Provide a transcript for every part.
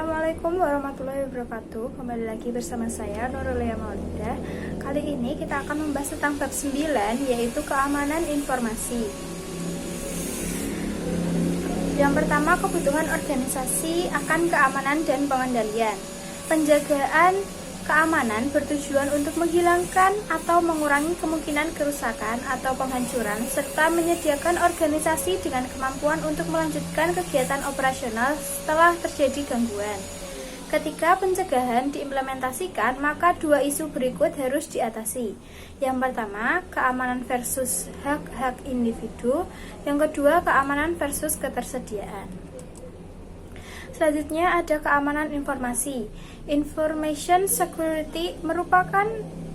Assalamualaikum warahmatullahi wabarakatuh. Kembali lagi bersama saya Nurulaya Maulida. Kali ini kita akan membahas tentang bab 9, yaitu keamanan informasi. Yang pertama, kebutuhan organisasi akan keamanan dan pengendalian. Penjagaan keamanan bertujuan untuk menghilangkan atau mengurangi kemungkinan kerusakan atau penghancuran, serta menyediakan organisasi dengan kemampuan untuk melanjutkan kegiatan operasional setelah terjadi gangguan. Ketika pencegahan diimplementasikan, maka dua isu berikut harus diatasi. Yang pertama, keamanan versus hak-hak individu. Yang kedua, keamanan versus ketersediaan. Selanjutnya ada keamanan informasi. Information security merupakan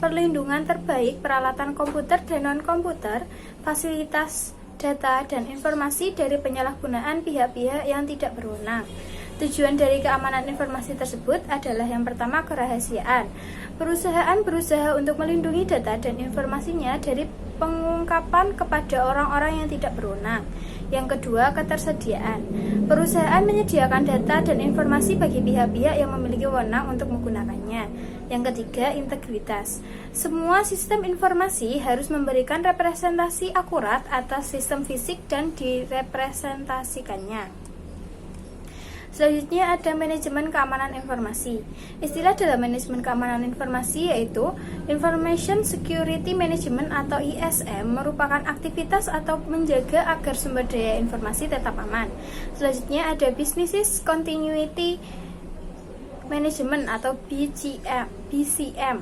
perlindungan terbaik peralatan komputer dan non-komputer, fasilitas data dan informasi dari penyalahgunaan pihak-pihak yang tidak berwenang. Tujuan dari keamanan informasi tersebut adalah yang pertama, kerahasiaan. Perusahaan berusaha untuk melindungi data dan informasinya dari pengungkapan kepada orang-orang yang tidak berwenang. Yang kedua, ketersediaan. Perusahaan menyediakan data dan informasi bagi pihak-pihak yang memiliki wewenang untuk menggunakannya. Yang ketiga, integritas. Semua sistem informasi harus memberikan representasi akurat atas sistem fisik dan direpresentasikannya. Selanjutnya ada manajemen keamanan informasi. Istilah dalam manajemen keamanan informasi yaitu Information Security Management atau ISM merupakan aktivitas atau menjaga agar sumber daya informasi tetap aman. Selanjutnya ada Business Continuity Management atau BCM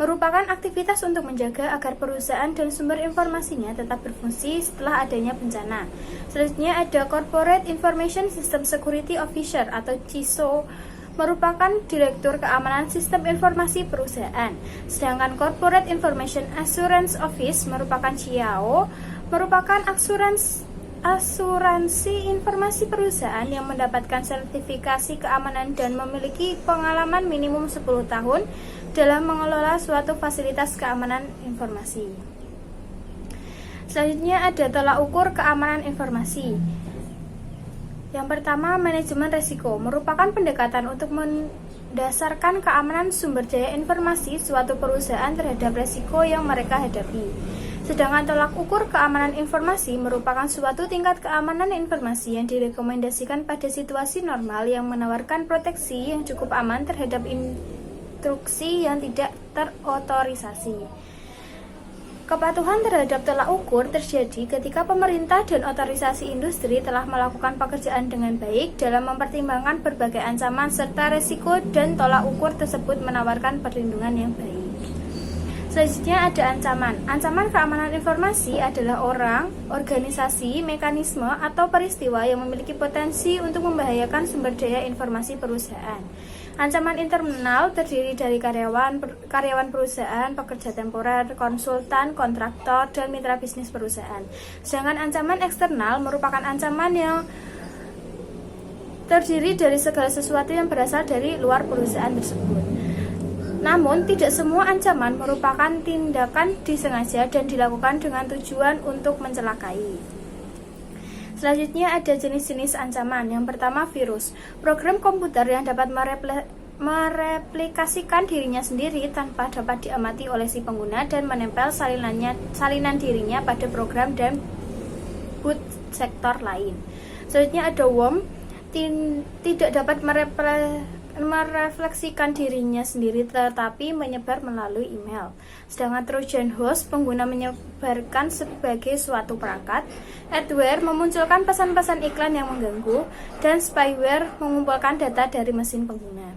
merupakan aktivitas untuk menjaga agar perusahaan dan sumber informasinya tetap berfungsi setelah adanya bencana. Selanjutnya ada Corporate Information System Security Officer atau CISO, merupakan direktur keamanan sistem informasi perusahaan. Sedangkan Corporate Information Assurance Office merupakan CIAO, merupakan asuransi informasi perusahaan yang mendapatkan sertifikasi keamanan dan memiliki pengalaman minimum 10 tahun dalam mengelola suatu fasilitas keamanan informasi. Selanjutnya ada tolak ukur keamanan informasi. Yang pertama, manajemen risiko merupakan pendekatan untuk mendasarkan keamanan sumber daya informasi suatu perusahaan terhadap risiko yang mereka hadapi. Sedangkan tolak ukur keamanan informasi merupakan suatu tingkat keamanan informasi yang direkomendasikan pada situasi normal yang menawarkan proteksi yang cukup aman terhadap instruksi yang tidak terotorisasi. Kepatuhan terhadap tolak ukur terjadi ketika pemerintah dan otorisasi industri telah melakukan pekerjaan dengan baik dalam mempertimbangkan berbagai ancaman serta resiko dan tolak ukur tersebut menawarkan perlindungan yang baik. Selanjutnya ada ancaman. Ancaman keamanan informasi adalah orang, organisasi, mekanisme, atau peristiwa yang memiliki potensi untuk membahayakan sumber daya informasi perusahaan. Ancaman internal terdiri dari karyawan perusahaan, pekerja temporer, konsultan, kontraktor, dan mitra bisnis perusahaan. Sedangkan ancaman eksternal merupakan ancaman yang terdiri dari segala sesuatu yang berasal dari luar perusahaan tersebut. Namun, tidak semua ancaman merupakan tindakan disengaja dan dilakukan dengan tujuan untuk mencelakai. Selanjutnya ada jenis-jenis ancaman. Yang pertama, virus. Program komputer yang dapat mereplikasikan dirinya sendiri tanpa dapat diamati oleh si pengguna dan menempel salinan dirinya pada program dan boot sektor lain. Selanjutnya ada worm. Tidak dapat merefleksikan dirinya sendiri tetapi menyebar melalui email. Sedangkan Trojan Horse, pengguna menyebarkan sebagai suatu perangkat. Adware memunculkan pesan-pesan iklan yang mengganggu, dan spyware mengumpulkan data dari mesin pengguna.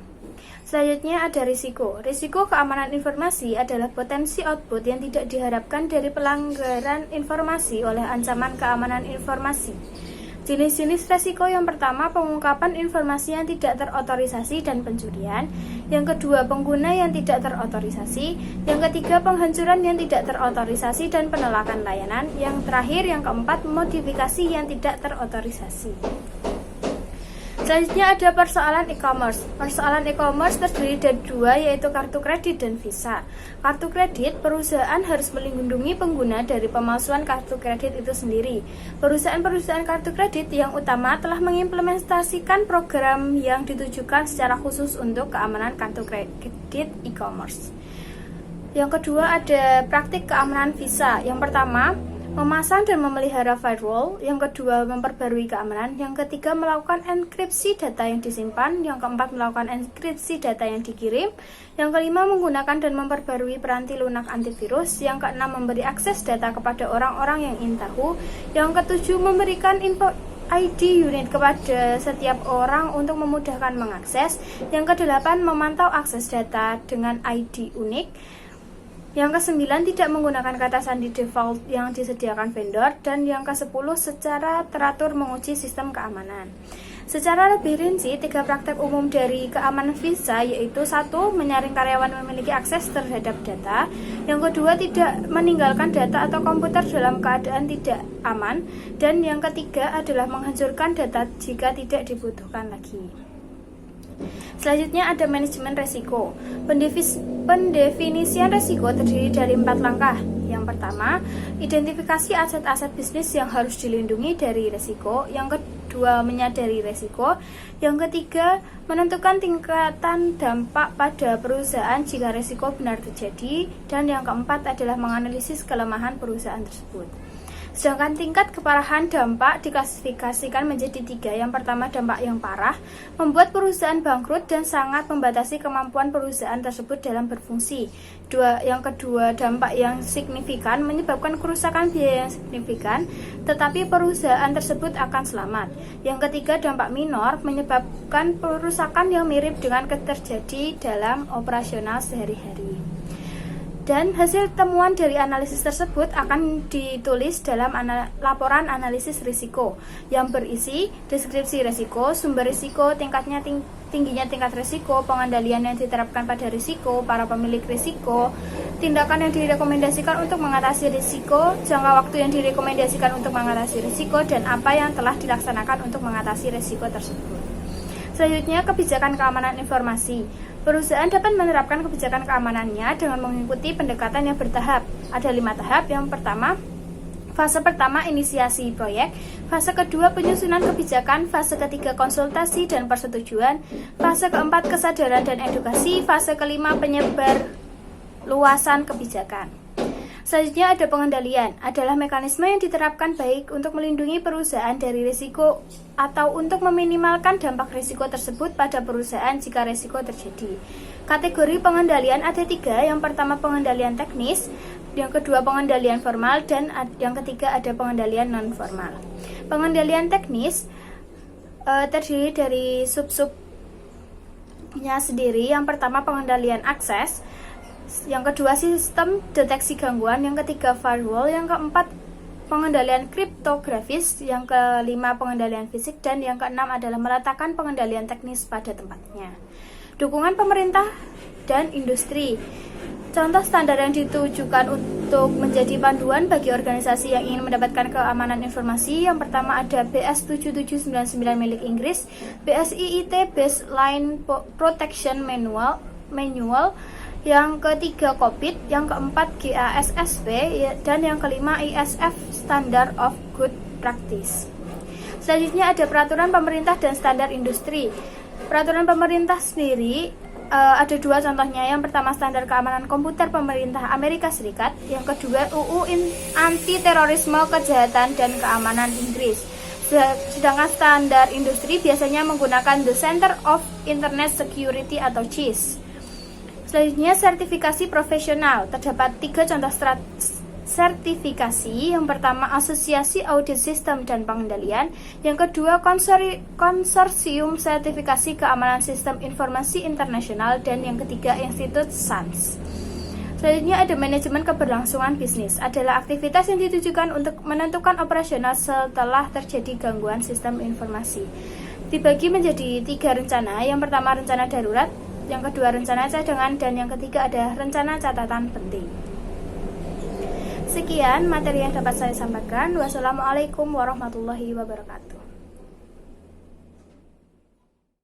Selanjutnya ada risiko. Risiko keamanan informasi adalah potensi output yang tidak diharapkan dari pelanggaran informasi oleh ancaman keamanan informasi. Jenis-jenis resiko yang pertama, pengungkapan informasi yang tidak terotorisasi dan pencurian. Yang kedua, pengguna yang tidak terotorisasi. Yang ketiga, penghancuran yang tidak terotorisasi dan penolakan layanan. Yang terakhir, yang keempat, modifikasi yang tidak terotorisasi. Selanjutnya ada persoalan e-commerce. Persoalan e-commerce terdiri dari dua, yaitu kartu kredit dan Visa. Kartu kredit, perusahaan harus melindungi pengguna dari pemalsuan kartu kredit itu sendiri. Perusahaan-perusahaan kartu kredit yang utama telah mengimplementasikan program yang ditujukan secara khusus untuk keamanan kartu kredit e-commerce. Yang kedua ada praktik keamanan Visa. Yang pertama, memasang dan memelihara firewall. Yang kedua, memperbarui keamanan. Yang ketiga, melakukan enkripsi data yang disimpan. Yang keempat, melakukan enkripsi data yang dikirim. Yang kelima, menggunakan dan memperbarui peranti lunak antivirus. Yang keenam, memberi akses data kepada orang-orang yang ingin tahu. Yang ketujuh, memberikan info ID unit kepada setiap orang untuk memudahkan mengakses. Yang kedelapan, memantau akses data dengan ID unik. Yang ke-9, tidak menggunakan kata sandi default yang disediakan vendor. Dan yang ke-10, secara teratur menguji sistem keamanan. Secara lebih rinci, 3 praktek umum dari keamanan Visa yaitu 1. Menyaring karyawan memiliki akses terhadap data. Yang kedua, tidak meninggalkan data atau komputer dalam keadaan tidak aman. Dan yang ketiga adalah menghancurkan data jika tidak dibutuhkan lagi. Selanjutnya ada manajemen resiko. Pendefinisian resiko terdiri dari 4 langkah. Yang pertama, identifikasi aset-aset bisnis yang harus dilindungi dari resiko. Yang kedua, menyadari resiko. Yang ketiga, menentukan tingkatan dampak pada perusahaan jika resiko benar terjadi. Dan yang keempat adalah menganalisis kelemahan perusahaan tersebut. Sedangkan tingkat keparahan dampak diklasifikasikan menjadi 3. Yang pertama, dampak yang parah, membuat perusahaan bangkrut dan sangat membatasi kemampuan perusahaan tersebut dalam berfungsi. Yang kedua, dampak yang signifikan, menyebabkan kerusakan biaya yang signifikan, tetapi perusahaan tersebut akan selamat. Yang ketiga, dampak minor, menyebabkan perusakan yang mirip dengan terjadi dalam operasional sehari-hari. Dan hasil temuan dari analisis tersebut akan ditulis dalam laporan analisis risiko yang berisi deskripsi risiko, sumber risiko, tingginya tingkat risiko, pengendalian yang diterapkan pada risiko, para pemilik risiko, tindakan yang direkomendasikan untuk mengatasi risiko, jangka waktu yang direkomendasikan untuk mengatasi risiko, dan apa yang telah dilaksanakan untuk mengatasi risiko tersebut. Selanjutnya, kebijakan keamanan informasi. Perusahaan dapat menerapkan kebijakan keamanannya dengan mengikuti pendekatan yang bertahap. Ada 5 tahap. Yang pertama, fase pertama inisiasi proyek, fase kedua penyusunan kebijakan, fase ketiga konsultasi dan persetujuan, fase keempat kesadaran dan edukasi, fase kelima penyebar luasan kebijakan. Selanjutnya ada pengendalian, adalah mekanisme yang diterapkan baik untuk melindungi perusahaan dari risiko atau untuk meminimalkan dampak risiko tersebut pada perusahaan jika risiko terjadi. Kategori pengendalian ada 3, yang pertama pengendalian teknis, yang kedua pengendalian formal, dan yang ketiga ada pengendalian non-formal. Pengendalian teknis terdiri dari sub-subnya sendiri. Yang pertama pengendalian akses, yang kedua sistem deteksi gangguan, yang ketiga firewall, yang keempat pengendalian kriptografis, yang kelima pengendalian fisik, dan yang keenam adalah meletakkan pengendalian teknis pada tempatnya. Dukungan pemerintah dan industri. Contoh standar yang ditujukan untuk menjadi panduan bagi organisasi yang ingin mendapatkan keamanan informasi. Yang pertama ada BS 7799 milik Inggris, BSIIT Baseline Protection Manual, yang ketiga COBIT, yang keempat GASSP, dan yang kelima ISF Standard of Good Practice. Selanjutnya ada peraturan pemerintah dan standar industri. Peraturan pemerintah sendiri ada 2 contohnya. Yang pertama standar keamanan komputer pemerintah Amerika Serikat, yang kedua UU Anti Terorisme Kejahatan dan Keamanan Inggris. Sedangkan standar industri biasanya menggunakan The Center of Internet Security atau CIS. Selanjutnya sertifikasi profesional. Terdapat 3 contoh sertifikasi. Yang pertama Asosiasi Audit Sistem dan Pengendalian, yang kedua Konsorsium Sertifikasi Keamanan Sistem Informasi Internasional, dan yang ketiga Institut SANS. Selanjutnya ada manajemen keberlangsungan bisnis. Adalah aktivitas yang ditujukan untuk menentukan operasional setelah terjadi gangguan sistem informasi. Dibagi menjadi 3 rencana. Yang pertama rencana darurat, yang kedua rencana cadangan, dan yang ketiga ada rencana catatan penting. Sekian materi yang dapat saya sampaikan. Wassalamualaikum warahmatullahi wabarakatuh.